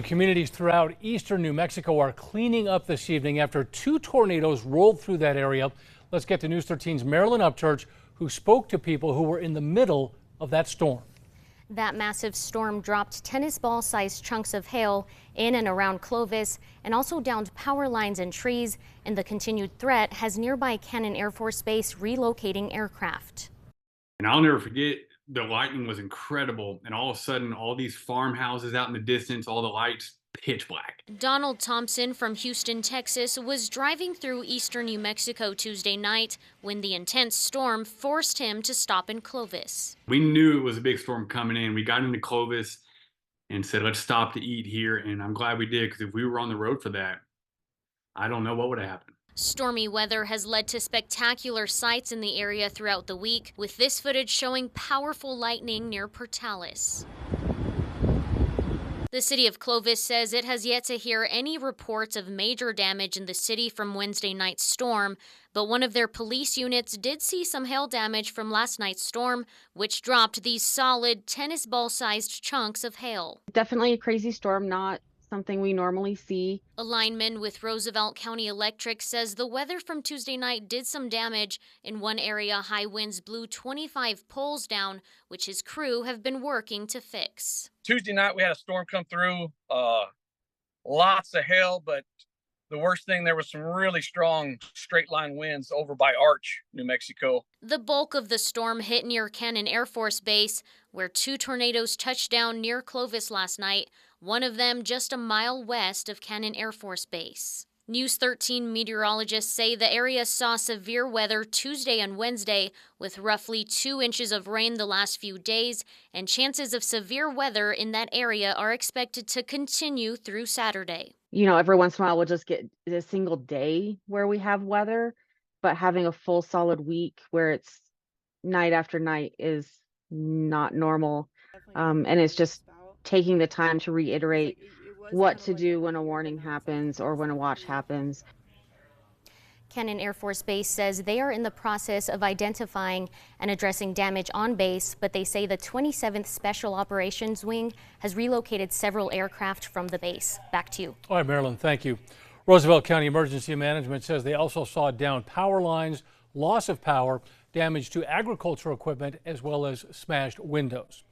Communities throughout eastern New Mexico are cleaning up this evening after two tornadoes rolled through that area. Let's get to News 13's Marilyn Upchurch, who spoke to people who were in the middle of that storm. That massive storm dropped tennis ball-sized chunks of hail in and around Clovis and also downed power lines and trees, and the continued threat has nearby Cannon Air Force Base relocating aircraft. And I'll never forget, the lightning was incredible, and all of a sudden all these farmhouses out in the distance, all the lights pitch black. Donald Thompson from Houston, Texas was driving through eastern New Mexico Tuesday night when the intense storm forced him to stop in Clovis. We knew it was a big storm coming in. We got into Clovis and said, let's stop to eat here, and I'm glad we did, because if we were on the road for that, I don't know what would have happened. Stormy weather has led to spectacular sights in the area throughout the week, with this footage showing powerful lightning near Portales. The city of Clovis says it has yet to hear any reports of major damage in the city from Wednesday night's storm, but one of their police units did see some hail damage from last night's storm, which dropped these solid tennis ball-sized chunks of hail. Definitely a crazy storm, not something we normally see. A lineman with Roosevelt County Electric says the weather from Tuesday night did some damage. In one area, high winds blew 25 poles down, which his crew have been working to fix. Tuesday night, we had a storm come through, lots of hail, but the worst thing, there was some really strong straight line winds over by Arch, New Mexico. The bulk of the storm hit near Cannon Air Force Base, where two tornadoes touched down near Clovis last night, one of them just a mile west of Cannon Air Force Base. News 13 meteorologists say the area saw severe weather Tuesday and Wednesday, with roughly 2 inches of rain the last few days, and chances of severe weather in that area are expected to continue through Saturday. You know, every once in a while we'll just get a single day where we have weather, but having a full solid week where it's night after night is not normal. And it's just taking the time to reiterate what to do when a warning happens or when a watch happens. Cannon Air Force Base says they are in the process of identifying and addressing damage on base, but they say the 27th Special Operations Wing has relocated several aircraft from the base. Back to you. All right, Marilyn, thank you. Roosevelt County Emergency Management says they also saw down power lines, loss of power, damage to agricultural equipment, as well as smashed windows.